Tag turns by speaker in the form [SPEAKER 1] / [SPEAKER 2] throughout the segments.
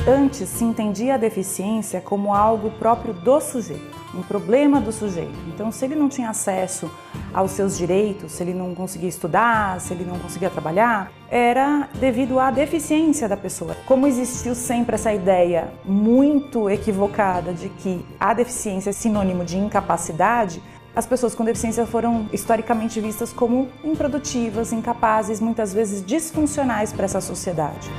[SPEAKER 1] Antes se entendia a deficiência como algo próprio do sujeito, um problema do sujeito. Então, se ele não tinha acesso aos seus direitos, se ele não conseguia estudar, se ele não conseguia trabalhar, era devido à deficiência da pessoa. Como existiu sempre essa ideia muito equivocada de que a deficiência é sinônimo de incapacidade, as pessoas com deficiência foram historicamente vistas como improdutivas, incapazes, muitas vezes disfuncionais para essa sociedade.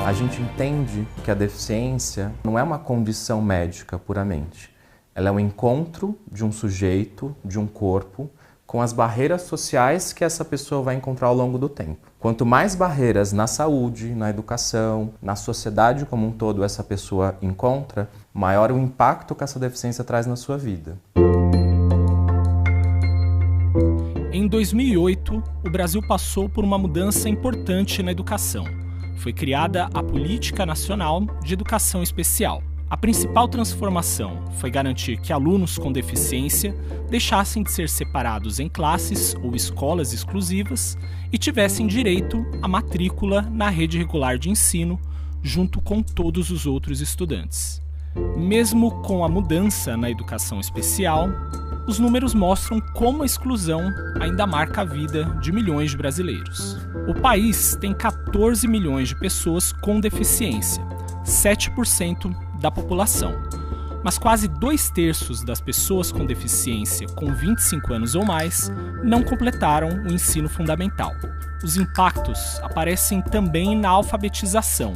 [SPEAKER 2] A gente entende que a deficiência não é uma condição médica puramente. Ela é um encontro de um sujeito, de um corpo, com as barreiras sociais que essa pessoa vai encontrar ao longo do tempo. Quanto mais barreiras na saúde, na educação, na sociedade como um todo essa pessoa encontra, maior o impacto que essa deficiência traz na sua vida.
[SPEAKER 3] Em 2008, o Brasil passou por uma mudança importante na educação. Foi criada a Política Nacional de Educação Especial. A principal transformação foi garantir que alunos com deficiência deixassem de ser separados em classes ou escolas exclusivas e tivessem direito à matrícula na rede regular de ensino, junto com todos os outros estudantes. Mesmo com a mudança na educação especial, os números mostram como a exclusão ainda marca a vida de milhões de brasileiros. O país tem 14 milhões de pessoas com deficiência, 7% da população. Mas quase 2/3 das pessoas com deficiência com 25 anos ou mais não completaram o ensino fundamental. Os impactos aparecem também na alfabetização.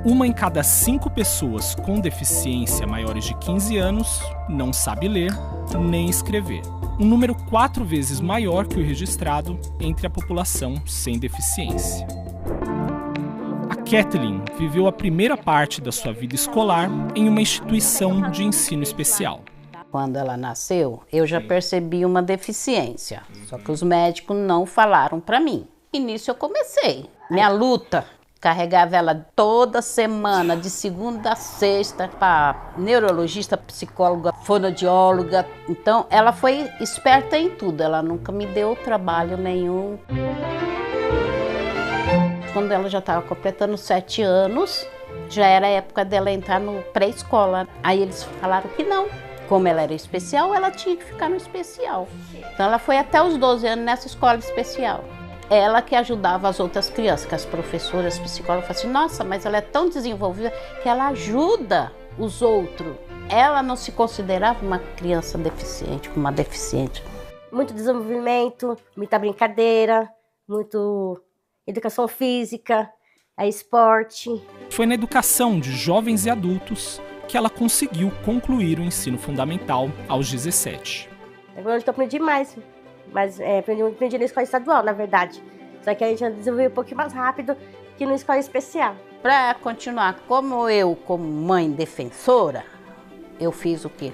[SPEAKER 3] 1 em cada 5 pessoas com deficiência maiores de 15 anos não sabe ler nem escrever. Um número 4 vezes maior que o registrado entre a população sem deficiência. A Kathleen viveu a primeira parte da sua vida escolar em uma instituição de ensino especial.
[SPEAKER 4] Quando ela nasceu, eu já percebi uma deficiência, só que os médicos não falaram para mim. E nisso eu comecei. Minha luta, carregava ela toda semana, de segunda a sexta, para neurologista, psicóloga, fonoaudióloga. Então, ela foi esperta em tudo, ela nunca me deu trabalho nenhum. Quando ela já estava completando 7 anos, já era a época dela entrar no pré-escola. Aí eles falaram que não. Como ela era especial, ela tinha que ficar no especial. Então ela foi até os 12 anos nessa escola especial. Ela que ajudava as outras crianças, que as professoras, as psicólogas falavam assim, nossa, mas ela é tão desenvolvida que ela ajuda os outros. Ela não se considerava uma criança deficiente, como uma deficiente.
[SPEAKER 5] Muito desenvolvimento, muita brincadeira, muito educação física, esporte.
[SPEAKER 3] Foi na educação de jovens e adultos que ela conseguiu concluir o ensino fundamental aos 17.
[SPEAKER 5] Agora eu aprendi mais, mas aprendi na escola estadual, na verdade. Só que a gente desenvolveu um pouquinho mais rápido que na escola especial.
[SPEAKER 4] Para continuar, como mãe defensora, eu fiz o quê?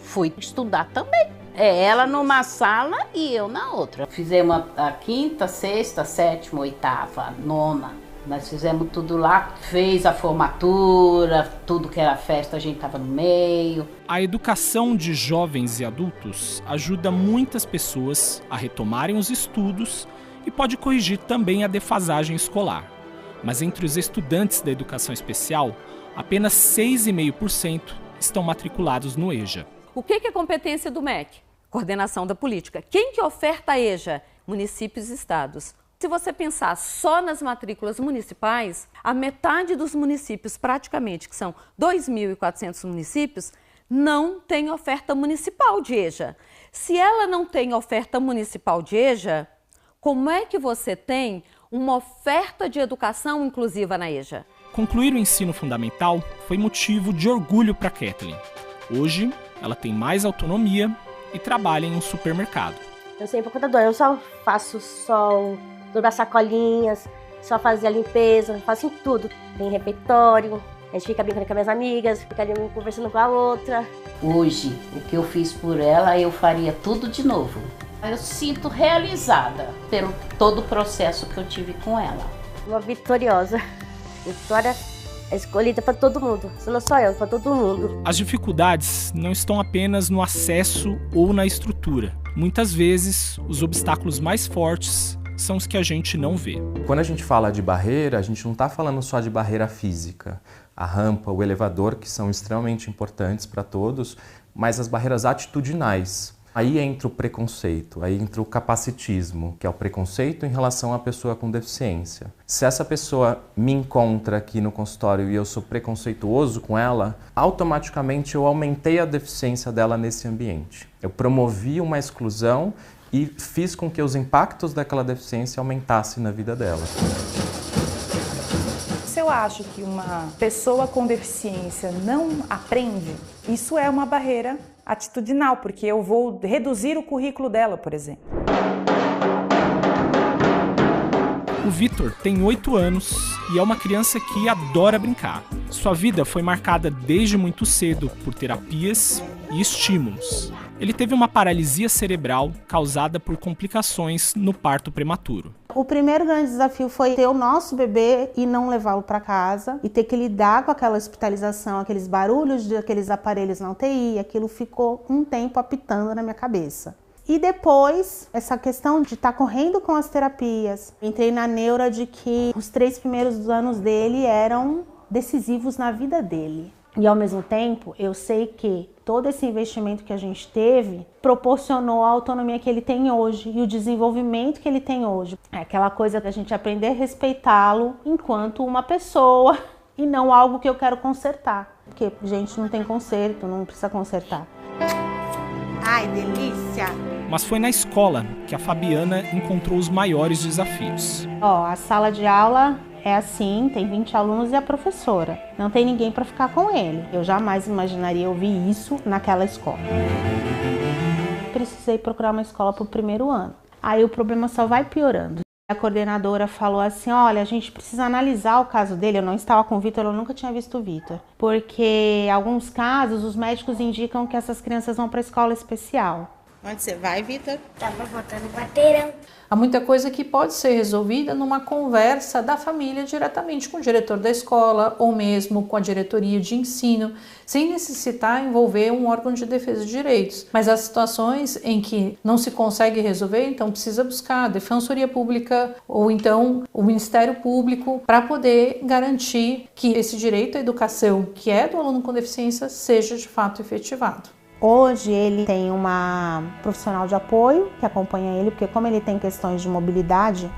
[SPEAKER 4] Fui estudar também. Ela numa sala e eu na outra. Fizemos a 5ª, 6ª, 7ª, 8ª, 9ª. Nós fizemos tudo lá, fez a formatura, tudo que era festa a gente estava no meio.
[SPEAKER 3] A educação de jovens e adultos ajuda muitas pessoas a retomarem os estudos e pode corrigir também a defasagem escolar. Mas entre os estudantes da educação especial, apenas 6,5% estão matriculados no EJA.
[SPEAKER 6] O que é competência do MEC? Coordenação da política. Quem que oferta a EJA? Municípios e estados. Se você pensar só nas matrículas municipais, a metade dos municípios, praticamente, que são 2.400 municípios, não tem oferta municipal de EJA. Se ela não tem oferta municipal de EJA, como é que você tem uma oferta de educação inclusiva na EJA?
[SPEAKER 3] Concluir o ensino fundamental foi motivo de orgulho para Kathleen. Hoje, ela tem mais autonomia e trabalha em um supermercado.
[SPEAKER 5] Eu sou empacotadora, eu só faço dobrar sacolinhas, só fazer a limpeza, faço em tudo. Tem refeitório, a gente fica brincando com as minhas amigas, fica ali conversando com a outra.
[SPEAKER 4] Hoje, o que eu fiz por ela, eu faria tudo de novo. Eu sinto realizada pelo todo o processo que eu tive com ela.
[SPEAKER 5] Uma vitoriosa. Vitória é escolhida para todo mundo, se não só eu, para todo mundo.
[SPEAKER 3] As dificuldades não estão apenas no acesso ou na estrutura. Muitas vezes, os obstáculos mais fortes são os que a gente não vê.
[SPEAKER 2] Quando a gente fala de barreira, a gente não está falando só de barreira física. A rampa, o elevador, que são extremamente importantes para todos, mas as barreiras atitudinais. Aí entra o preconceito, aí entra o capacitismo, que é o preconceito em relação à pessoa com deficiência. Se essa pessoa me encontra aqui no consultório e eu sou preconceituoso com ela, automaticamente eu aumentei a deficiência dela nesse ambiente. Eu promovi uma exclusão e fiz com que os impactos daquela deficiência aumentassem na vida dela.
[SPEAKER 1] Se eu acho que uma pessoa com deficiência não aprende, isso é uma barreira atitudinal, porque eu vou reduzir o currículo dela, por exemplo.
[SPEAKER 3] O Vitor tem 8 anos e é uma criança que adora brincar. Sua vida foi marcada desde muito cedo por terapias e estímulos. Ele teve uma paralisia cerebral causada por complicações no parto prematuro.
[SPEAKER 7] O primeiro grande desafio foi ter o nosso bebê e não levá-lo para casa e ter que lidar com aquela hospitalização, aqueles barulhos daqueles aparelhos na UTI, aquilo ficou um tempo apitando na minha cabeça. E depois, essa questão de estar correndo com as terapias, entrei na neura de que os 3 primeiros anos dele eram decisivos na vida dele. E ao mesmo tempo, eu sei que todo esse investimento que a gente teve proporcionou a autonomia que ele tem hoje e o desenvolvimento que ele tem hoje. É aquela coisa da gente aprender a respeitá-lo enquanto uma pessoa e não algo que eu quero consertar. Porque, gente, não tem conserto, não precisa consertar.
[SPEAKER 5] Ai, delícia!
[SPEAKER 3] Mas foi na escola que a Fabiana encontrou os maiores desafios.
[SPEAKER 7] A sala de aula é assim, tem 20 alunos e a professora. Não tem ninguém para ficar com ele. Eu jamais imaginaria ouvir isso naquela escola. Precisei procurar uma escola para o primeiro ano. Aí o problema só vai piorando. A coordenadora falou assim, olha, a gente precisa analisar o caso dele. Eu não estava com o Vitor, eu nunca tinha visto o Vitor. Porque em alguns casos, os médicos indicam que essas crianças vão para a escola especial.
[SPEAKER 8] Onde você vai, Vitor?
[SPEAKER 9] Tava botando bateirão.
[SPEAKER 8] Há muita coisa que pode ser resolvida numa conversa da família diretamente com o diretor da escola ou mesmo com a diretoria de ensino, sem necessitar envolver um órgão de defesa de direitos. Mas há situações em que não se consegue resolver, então precisa buscar a Defensoria Pública ou então o Ministério Público para poder garantir que esse direito à educação, que é do aluno com deficiência, seja de fato efetivado.
[SPEAKER 7] Hoje ele tem uma profissional de apoio que acompanha ele, porque como ele tem questões de mobilidade,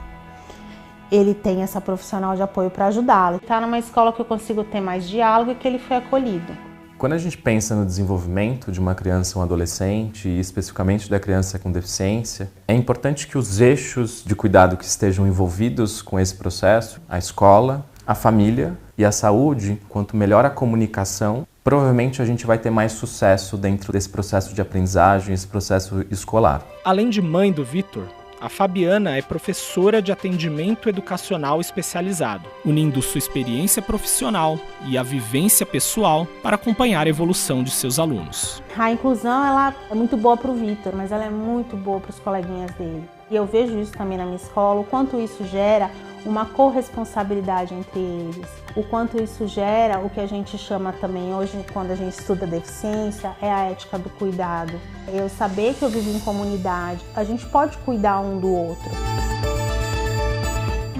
[SPEAKER 7] ele tem essa profissional de apoio para ajudá-lo. Está numa escola que eu consigo ter mais diálogo e que ele foi acolhido.
[SPEAKER 2] Quando a gente pensa no desenvolvimento de uma criança ou um adolescente, e especificamente da criança com deficiência, é importante que os eixos de cuidado que estejam envolvidos com esse processo, a escola, a família e a saúde, quanto melhor a comunicação, provavelmente a gente vai ter mais sucesso dentro desse processo de aprendizagem, esse processo escolar.
[SPEAKER 3] Além de mãe do Vitor, a Fabiana é professora de atendimento educacional especializado, unindo sua experiência profissional e a vivência pessoal para acompanhar a evolução de seus alunos.
[SPEAKER 7] A inclusão ela é muito boa para o Vitor, mas ela é muito boa para os coleguinhas dele. E eu vejo isso também na minha escola, o quanto isso gera uma corresponsabilidade entre eles, o quanto isso gera o que a gente chama também hoje, quando a gente estuda deficiência, é a ética do cuidado. Eu saber que eu vivo em comunidade, a gente pode cuidar um do outro.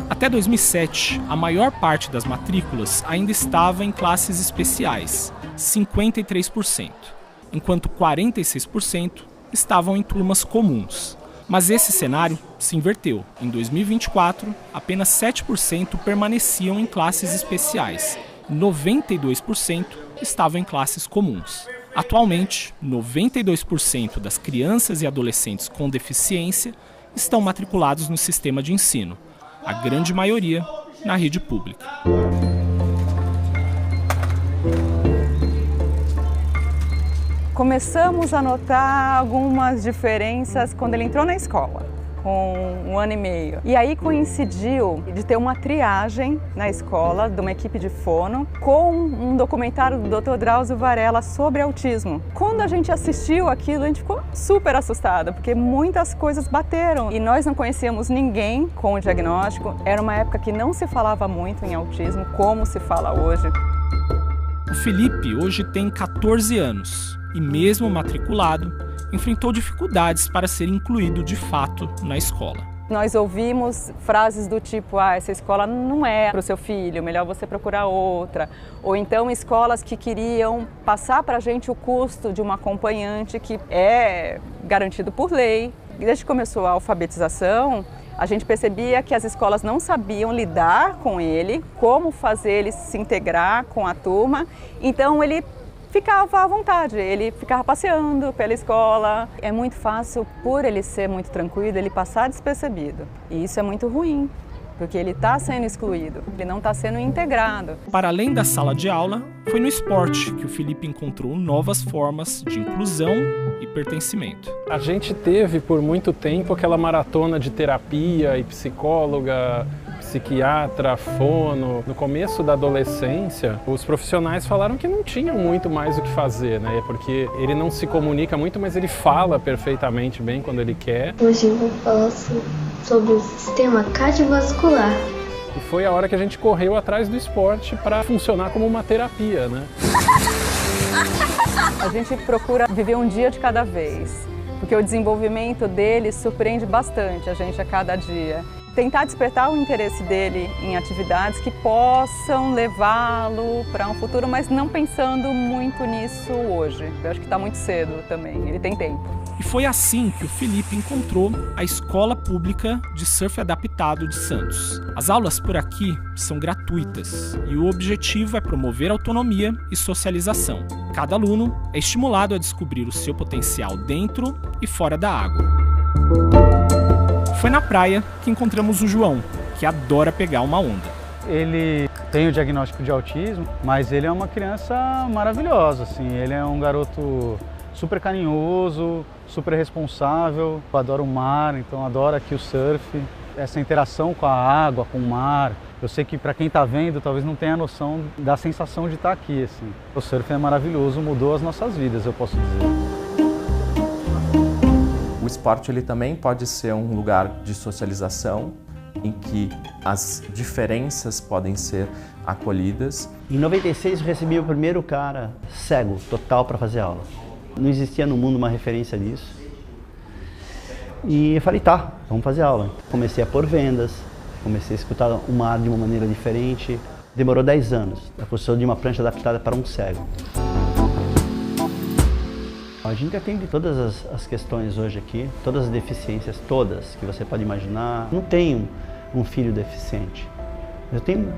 [SPEAKER 3] Até 2007, a maior parte das matrículas ainda estava em classes especiais, 53%, enquanto 46% estavam em turmas comuns. Mas esse cenário se inverteu. Em 2024, apenas 7% permaneciam em classes especiais, 92% estavam em classes comuns. Atualmente, 92% das crianças e adolescentes com deficiência estão matriculados no sistema de ensino, a grande maioria na rede pública.
[SPEAKER 1] Começamos a notar algumas diferenças quando ele entrou na escola, com 1 ano e meio. E aí coincidiu de ter uma triagem na escola, de uma equipe de fono, com um documentário do Dr. Drauzio Varela sobre autismo. Quando a gente assistiu aquilo, a gente ficou super assustada, porque muitas coisas bateram. E nós não conhecíamos ninguém com o diagnóstico. Era uma época que não se falava muito em autismo, como se fala hoje.
[SPEAKER 3] O Felipe hoje tem 14 anos. E mesmo matriculado, enfrentou dificuldades para ser incluído de fato na escola.
[SPEAKER 10] Nós ouvimos frases do tipo, essa escola não é para o seu filho, melhor você procurar outra. Ou então escolas que queriam passar para a gente o custo de uma acompanhante que é garantido por lei. Desde que começou a alfabetização, a gente percebia que as escolas não sabiam lidar com ele, como fazer ele se integrar com a turma, então ele ficava à vontade, ele ficava passeando pela escola. É muito fácil, por ele ser muito tranquilo, ele passar despercebido. E isso é muito ruim, porque ele está sendo excluído, ele não está sendo integrado.
[SPEAKER 3] Para além da sala de aula, foi no esporte que o Felipe encontrou novas formas de inclusão e pertencimento.
[SPEAKER 11] A gente teve por muito tempo aquela maratona de terapia e psicóloga, psiquiatra, fono. No começo da adolescência, os profissionais falaram que não tinham muito mais o que fazer, né? Porque ele não se comunica muito, mas ele fala perfeitamente bem quando ele quer.
[SPEAKER 9] Hoje eu vou falar sobre o sistema cardiovascular.
[SPEAKER 11] E foi a hora que a gente correu atrás do esporte para funcionar como uma terapia, né?
[SPEAKER 10] A gente procura viver um dia de cada vez, porque o desenvolvimento dele surpreende bastante a gente a cada dia. Tentar despertar o interesse dele em atividades que possam levá-lo para um futuro, mas não pensando muito nisso hoje. Eu acho que está muito cedo também, ele tem tempo.
[SPEAKER 3] E foi assim que o Felipe encontrou a Escola Pública de Surf Adaptado de Santos. As aulas por aqui são gratuitas e o objetivo é promover autonomia e socialização. Cada aluno é estimulado a descobrir o seu potencial dentro e fora da água. Foi na praia que encontramos o João, que adora pegar uma onda.
[SPEAKER 12] Ele tem o diagnóstico de autismo, mas ele é uma criança maravilhosa, assim. Ele é um garoto super carinhoso, super responsável, adora o mar, então adora aqui o surf. Essa interação com a água, com o mar. Eu sei que para quem está vendo, talvez não tenha noção da sensação de estar aqui, assim. O surf é maravilhoso, mudou as nossas vidas, eu posso dizer.
[SPEAKER 2] O esporte ele também pode ser um lugar de socialização em que as diferenças podem ser acolhidas.
[SPEAKER 13] Em 96 eu recebi o primeiro cara cego, total, para fazer aula. Não existia no mundo uma referência disso. E eu falei, tá, vamos fazer aula. Comecei a pôr vendas, comecei a escutar o mar de uma maneira diferente. Demorou 10 anos, a construção de uma prancha adaptada para um cego. A gente atende todas as questões hoje aqui, todas as deficiências, todas que você pode imaginar. Não tenho um filho deficiente. Eu tenho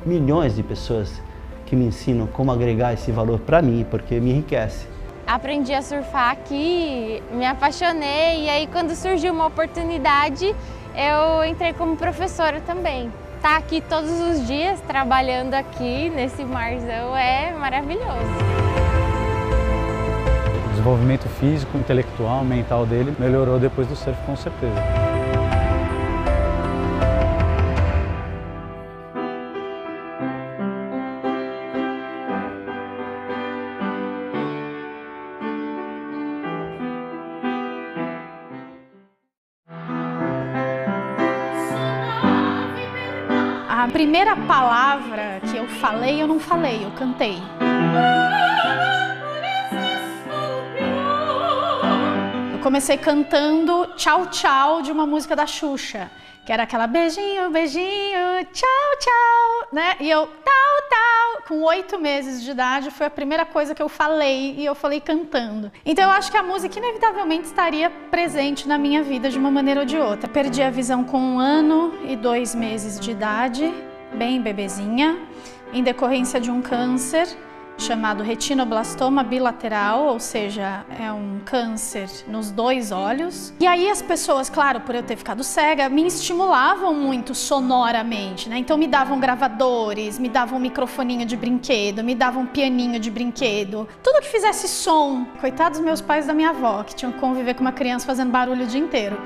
[SPEAKER 13] milhões de pessoas que me ensinam como agregar esse valor para mim, porque me enriquece.
[SPEAKER 14] Aprendi a surfar aqui, me apaixonei e aí quando surgiu uma oportunidade, eu entrei como professora também. Estar aqui todos os dias, trabalhando aqui nesse marzão é maravilhoso.
[SPEAKER 12] O desenvolvimento físico, intelectual, mental dele melhorou depois do surf, com certeza.
[SPEAKER 15] A primeira palavra que eu falei, eu não falei, eu cantei. Comecei cantando Tchau Tchau de uma música da Xuxa, que era aquela beijinho, beijinho, tchau, tchau, né? E eu, tal, tal, com 8 meses de idade, foi a primeira coisa que eu falei, e eu falei cantando. Então eu acho que a música inevitavelmente estaria presente na minha vida de uma maneira ou de outra. Perdi a visão com 1 ano e 2 meses de idade, bem bebezinha, em decorrência de um câncer chamado retinoblastoma bilateral, ou seja, é um câncer nos 2 olhos. E aí as pessoas, claro, por eu ter ficado cega, me estimulavam muito sonoramente, né? Então me davam gravadores, me davam um microfoninho de brinquedo, me davam um pianinho de brinquedo, tudo que fizesse som. Coitados meus pais da minha avó, que tinham que conviver com uma criança fazendo barulho o dia inteiro.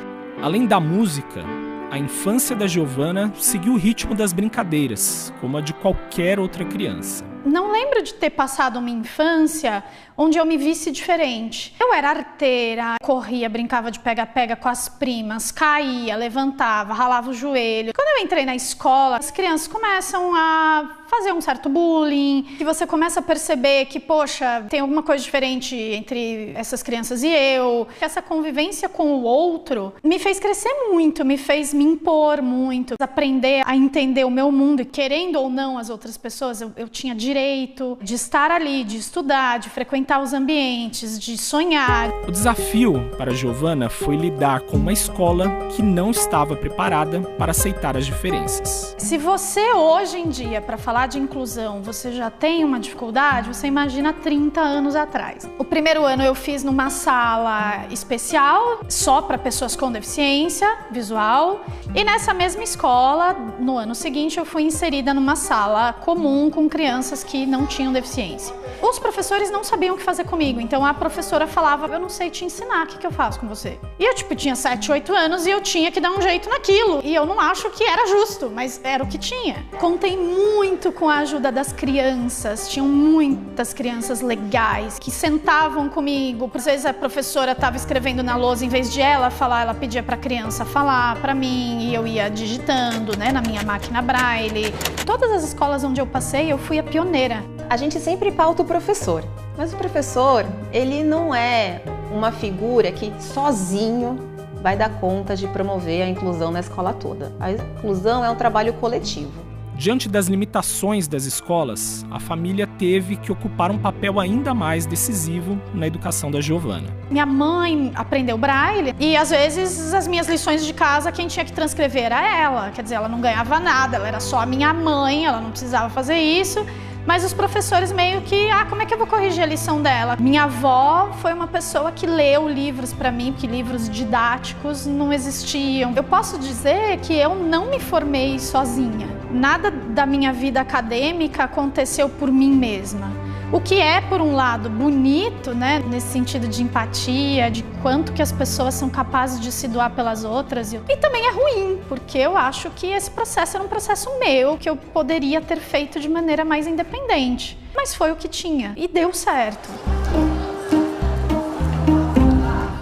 [SPEAKER 3] Além da música, a infância da Giovana seguiu o ritmo das brincadeiras, como a de qualquer outra criança.
[SPEAKER 15] Não lembro de ter passado uma infância onde eu me visse diferente. Eu era arteira, corria, brincava de pega-pega com as primas, caía, levantava, ralava o joelho. Quando eu entrei na escola, as crianças começam a fazer um certo bullying, que você começa a perceber que, poxa, tem alguma coisa diferente entre essas crianças e eu. Essa convivência com o outro me fez crescer muito, me fez me impor muito, aprender a entender o meu mundo, e querendo ou não as outras pessoas, eu tinha direito de estar ali, de estudar, de frequentar os ambientes, de sonhar.
[SPEAKER 3] O desafio para Giovana foi lidar com uma escola que não estava preparada para aceitar as diferenças.
[SPEAKER 15] Se você hoje em dia, para falar de inclusão, você já tem uma dificuldade, você imagina 30 anos atrás. O primeiro ano eu fiz numa sala especial, só para pessoas com deficiência visual, e nessa mesma escola, no ano seguinte, eu fui inserida numa sala comum com crianças que não tinham deficiência. Os professores não sabiam o que fazer comigo, então a professora falava, eu não sei te ensinar, o que eu faço com você? E eu tinha 7, 8 anos e eu tinha que dar um jeito naquilo, e eu não acho que era justo, mas era o que tinha. Contei muito com a ajuda das crianças, tinham muitas crianças legais que sentavam comigo, às vezes a professora estava escrevendo na lousa, em vez de ela falar, ela pedia para a criança falar para mim, e eu ia digitando, né, na minha máquina Braille. Todas as escolas onde eu passei, eu fui a pioneira.
[SPEAKER 16] A gente sempre pauta o professor, mas o professor, ele não é uma figura que sozinho vai dar conta de promover a inclusão na escola toda. A inclusão é um trabalho coletivo.
[SPEAKER 3] Diante das limitações das escolas, a família teve que ocupar um papel ainda mais decisivo na educação da Giovana.
[SPEAKER 15] Minha mãe aprendeu Braille e, às vezes, as minhas lições de casa, quem tinha que transcrever era ela. Quer dizer, ela não ganhava nada, ela era só a minha mãe, ela não precisava fazer isso. Mas os professores meio que, como é que eu vou corrigir a lição dela? Minha avó foi uma pessoa que leu livros para mim, porque livros didáticos não existiam. Eu posso dizer que eu não me formei sozinha. Nada da minha vida acadêmica aconteceu por mim mesma. O que é, por um lado, bonito, né, nesse sentido de empatia, de quanto que as pessoas são capazes de se doar pelas outras. E também é ruim, porque eu acho que esse processo era um processo meu, que eu poderia ter feito de maneira mais independente. Mas foi o que tinha, e deu certo.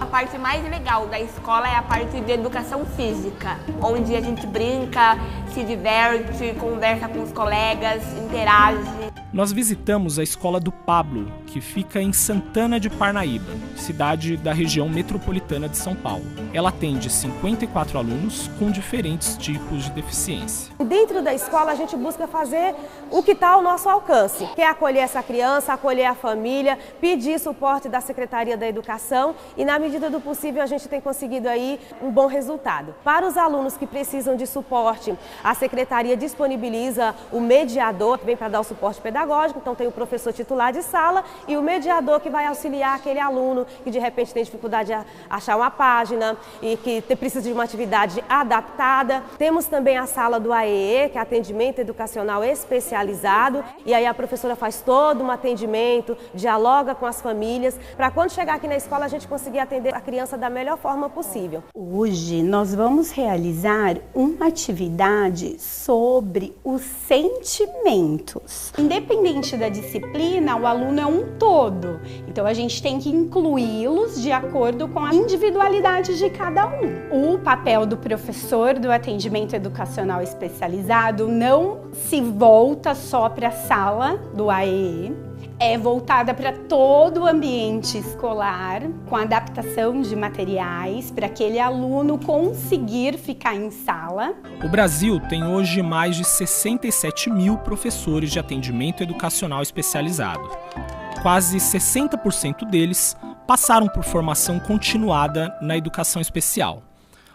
[SPEAKER 17] A parte mais legal da escola é a parte de educação física, onde a gente brinca, se diverte, conversa com os colegas, interage.
[SPEAKER 3] Nós visitamos a escola do Pablo, que fica em Santana de Parnaíba, cidade da região metropolitana de São Paulo. Ela atende 54 alunos com diferentes tipos de deficiência.
[SPEAKER 18] Dentro da escola a gente busca fazer o que está ao nosso alcance, que é acolher essa criança, acolher a família, pedir suporte da Secretaria da Educação e, na medida do possível, a gente tem conseguido aí um bom resultado. Para os alunos que precisam de suporte, a Secretaria disponibiliza o mediador, que vem para dar o suporte pedagógico, então tem o professor titular de sala e o mediador que vai auxiliar aquele aluno que de repente tem dificuldade de achar uma página e que precisa de uma atividade adaptada. Temos também a sala do AEE, que é atendimento educacional especializado, e aí a professora faz todo um atendimento, dialoga com as famílias, para quando chegar aqui na escola a gente conseguir atender a criança da melhor forma possível.
[SPEAKER 19] Hoje nós vamos realizar uma atividade sobre os sentimentos. Independente da disciplina, o aluno é um todo, então a gente tem que incluí-los de acordo com a individualidade de cada um. O papel do professor do atendimento educacional especializado não se volta só para a sala do AEE, é voltada para todo o ambiente escolar, com adaptação de materiais, para aquele aluno conseguir ficar em sala.
[SPEAKER 3] O Brasil tem hoje mais de 67 mil professores de atendimento educacional especializado. Quase 60% deles passaram por formação continuada na educação especial.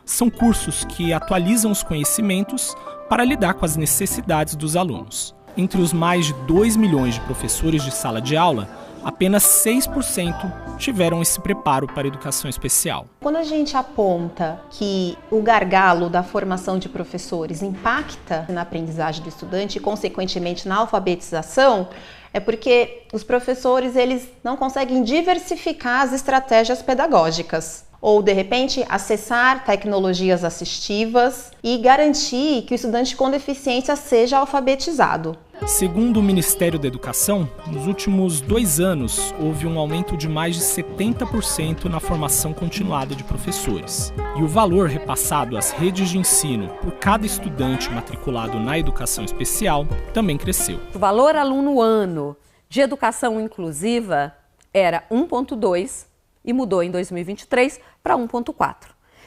[SPEAKER 3] São cursos que atualizam os conhecimentos para lidar com as necessidades dos alunos. Entre os mais de 2 milhões de professores de sala de aula, apenas 6% tiveram esse preparo para a educação especial.
[SPEAKER 16] Quando a gente aponta que o gargalo da formação de professores impacta na aprendizagem do estudante e, consequentemente, na alfabetização, é porque os professores eles não conseguem diversificar as estratégias pedagógicas. Ou, de repente, acessar tecnologias assistivas e garantir que o estudante com deficiência seja alfabetizado.
[SPEAKER 3] Segundo o Ministério da Educação, nos últimos 2 anos houve um aumento de mais de 70% na formação continuada de professores. E o valor repassado às redes de ensino por cada estudante matriculado na educação especial também cresceu.
[SPEAKER 6] O valor aluno-ano de educação inclusiva era 1,2 e mudou em 2023 para 1,4.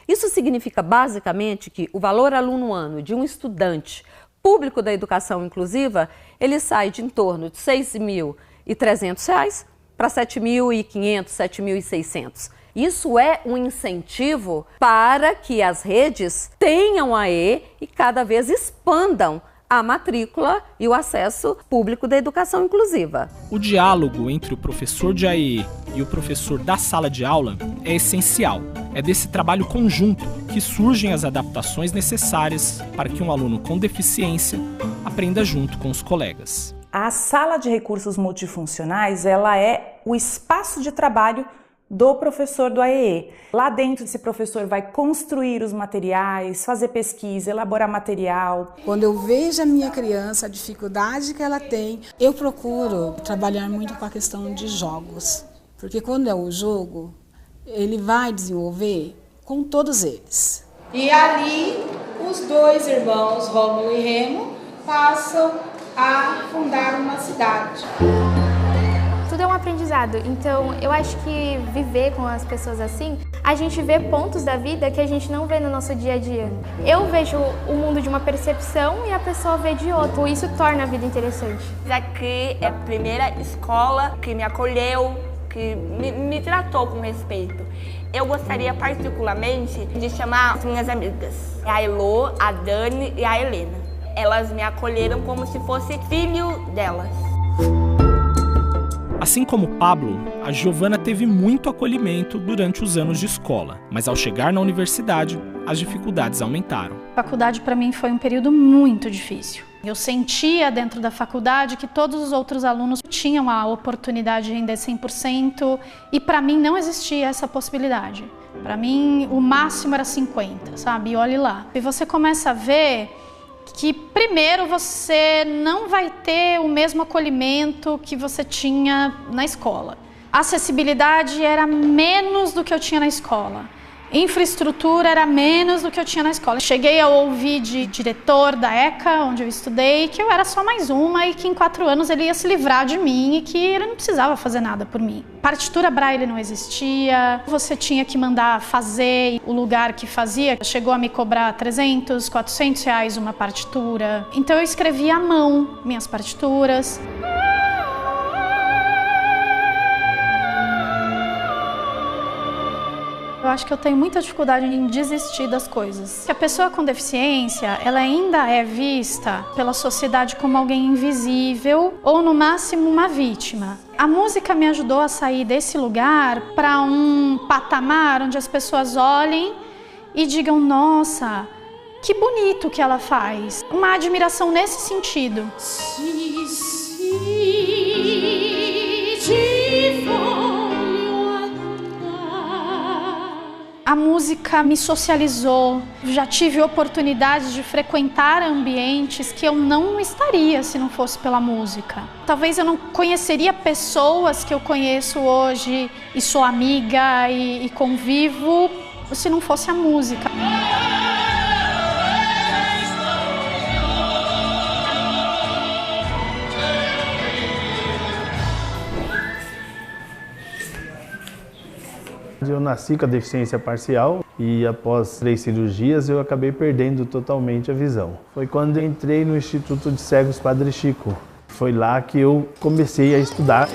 [SPEAKER 6] Isso significa basicamente que o valor aluno-ano de um estudante público da educação inclusiva, ele sai de em torno de R$ 6.300 para R$ 7.500, R$ 7.600. Isso é um incentivo para que as redes tenham AE e cada vez expandam a matrícula e o acesso público da educação inclusiva.
[SPEAKER 3] O diálogo entre o professor de AE e o professor da sala de aula é essencial. É desse trabalho conjunto que surgem as adaptações necessárias para que um aluno com deficiência aprenda junto com os colegas.
[SPEAKER 1] A sala de recursos multifuncionais, ela é o espaço de trabalho do professor do AEE. Lá dentro, esse professor vai construir os materiais, fazer pesquisa, elaborar material.
[SPEAKER 20] Quando eu vejo a minha criança, a dificuldade que ela tem, eu procuro trabalhar muito com a questão de jogos. Porque quando é o jogo, ele vai desenvolver com todos eles.
[SPEAKER 21] E ali, os 2 irmãos, Rômulo e Remo, passam a fundar uma cidade.
[SPEAKER 14] Tudo é um aprendizado, então eu acho que viver com as pessoas assim, a gente vê pontos da vida que a gente não vê no nosso dia a dia. Eu vejo o mundo de uma percepção e a pessoa vê de outro, isso torna a vida interessante.
[SPEAKER 17] Aqui é a primeira escola que me acolheu, que me tratou com respeito. Eu gostaria particularmente de chamar as minhas amigas, a Elô, a Dani e a Helena. Elas me acolheram como se fosse filho delas.
[SPEAKER 3] Assim como Pablo, a Giovana teve muito acolhimento durante os anos de escola, mas ao chegar na universidade, as dificuldades aumentaram.
[SPEAKER 15] A faculdade para mim foi um período muito difícil. Eu sentia dentro da faculdade que todos os outros alunos tinham a oportunidade de render 100% e para mim não existia essa possibilidade. Para mim o máximo era 50%, sabe? E olhe lá. E você começa a ver que primeiro você não vai ter o mesmo acolhimento que você tinha na escola. A acessibilidade era menos do que eu tinha na escola. Infraestrutura era menos do que eu tinha na escola. Cheguei a ouvir de diretor da ECA, onde eu estudei, que eu era só mais uma e que em 4 anos ele ia se livrar de mim e que ele não precisava fazer nada por mim. Partitura Braille não existia, você tinha que mandar fazer, o lugar que fazia chegou a me cobrar 300, 400 reais uma partitura. Então eu escrevia à mão minhas partituras. Eu acho que eu tenho muita dificuldade em desistir das coisas. A pessoa com deficiência, ela ainda é vista pela sociedade como alguém invisível ou, no máximo, uma vítima. A música me ajudou a sair desse lugar para um patamar onde as pessoas olhem e digam, nossa, que bonito que ela faz. Uma admiração nesse sentido. A música me socializou, já tive oportunidades de frequentar ambientes que eu não estaria se não fosse pela música. Talvez eu não conheceria pessoas que eu conheço hoje e sou amiga e convivo se não fosse a música.
[SPEAKER 22] Eu nasci com a deficiência parcial e após 3 cirurgias eu acabei perdendo totalmente a visão. Foi quando eu entrei no Instituto de Cegos Padre Chico. Foi lá que eu comecei a estudar.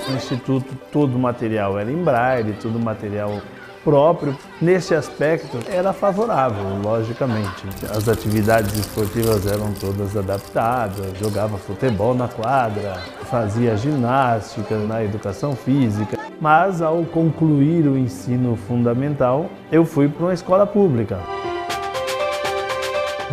[SPEAKER 22] No Instituto todo o material era em braille, todo o material próprio. Nesse aspecto era favorável, logicamente. As atividades esportivas eram todas adaptadas, jogava futebol na quadra, fazia ginástica na educação física. Mas ao concluir o ensino fundamental, eu fui para uma escola pública.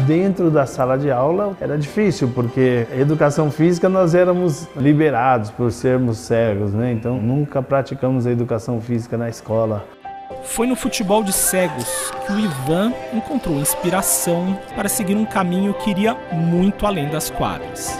[SPEAKER 22] Dentro da sala de aula era difícil, porque a educação física nós éramos liberados por sermos cegos, né? Então nunca praticamos a educação física na escola.
[SPEAKER 3] Foi no futebol de cegos que o Ivan encontrou inspiração para seguir um caminho que iria muito além das quadras.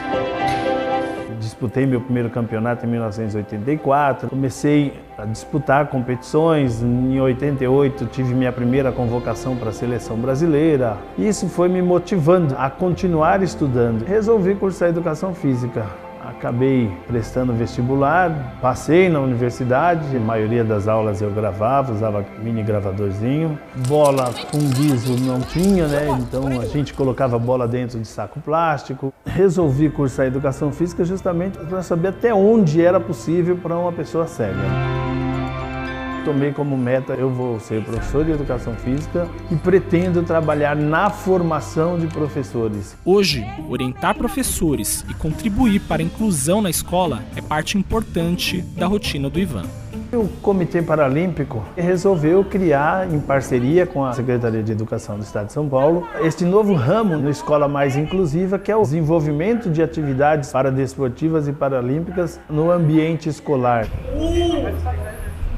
[SPEAKER 22] Disputei meu primeiro campeonato em 1984, comecei a disputar competições, em 88 tive minha primeira convocação para a seleção brasileira. Isso foi me motivando a continuar estudando. Resolvi cursar Educação Física. Acabei prestando vestibular, passei na universidade, a maioria das aulas eu gravava, usava mini gravadorzinho. Bola com guiso não tinha, né? Então a gente colocava a bola dentro de saco plástico. Resolvi cursar Educação Física justamente para saber até onde era possível para uma pessoa cega. Tomei como meta, eu vou ser professor de Educação Física e pretendo trabalhar na formação de professores.
[SPEAKER 3] Hoje, orientar professores e contribuir para a inclusão na escola é parte importante da rotina do Ivan.
[SPEAKER 22] O Comitê Paralímpico resolveu criar, em parceria com a Secretaria de Educação do Estado de São Paulo, este novo ramo na Escola Mais Inclusiva, que é o desenvolvimento de atividades paradesportivas e paralímpicas no ambiente escolar.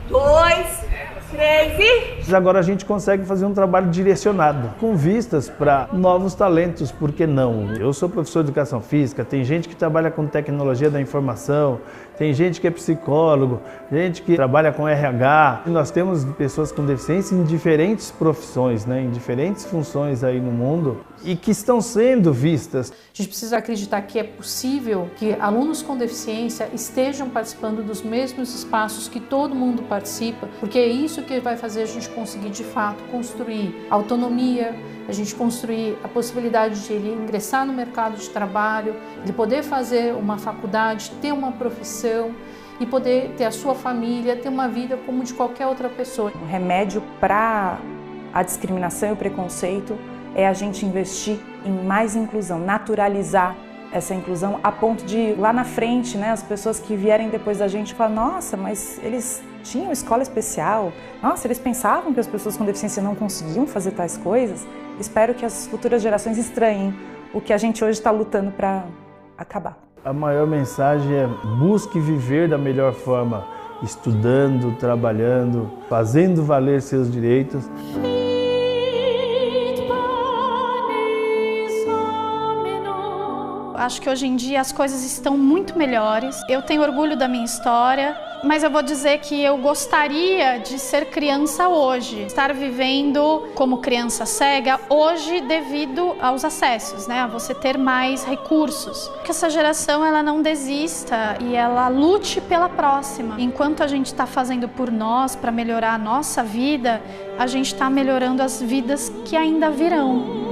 [SPEAKER 17] 2, 3 e...
[SPEAKER 22] Agora a gente consegue fazer um trabalho direcionado, com vistas para novos talentos, por que não? Eu sou professor de Educação Física, tem gente que trabalha com tecnologia da informação, tem gente que é psicólogo, gente que trabalha com RH. Nós temos pessoas com deficiência em diferentes profissões, né? Em diferentes funções aí no mundo e que estão sendo vistas.
[SPEAKER 8] A gente precisa acreditar que é possível que alunos com deficiência estejam participando dos mesmos espaços que todo mundo participa, porque é isso que vai fazer a gente conseguir de fato construir autonomia, a gente construir a possibilidade de ele ingressar no mercado de trabalho, de poder fazer uma faculdade, ter uma profissão e poder ter a sua família, ter uma vida como de qualquer outra pessoa.
[SPEAKER 1] O remédio para a discriminação e o preconceito é a gente investir em mais inclusão, naturalizar essa inclusão a ponto de lá na frente, né, as pessoas que vierem depois da gente falar: nossa, mas eles tinham escola especial, nossa, eles pensavam que as pessoas com deficiência não conseguiam fazer tais coisas. Espero que as futuras gerações estranhem o que a gente hoje está lutando para acabar.
[SPEAKER 22] A maior mensagem é: busque viver da melhor forma, estudando, trabalhando, fazendo valer seus direitos.
[SPEAKER 15] Acho que hoje em dia as coisas estão muito melhores. Eu tenho orgulho da minha história, mas eu vou dizer que eu gostaria de ser criança hoje, estar vivendo como criança cega hoje devido aos acessos, né? A você ter mais recursos. Que essa geração ela não desista e ela lute pela próxima. Enquanto a gente está fazendo por nós para melhorar a nossa vida, a gente está melhorando as vidas que ainda virão.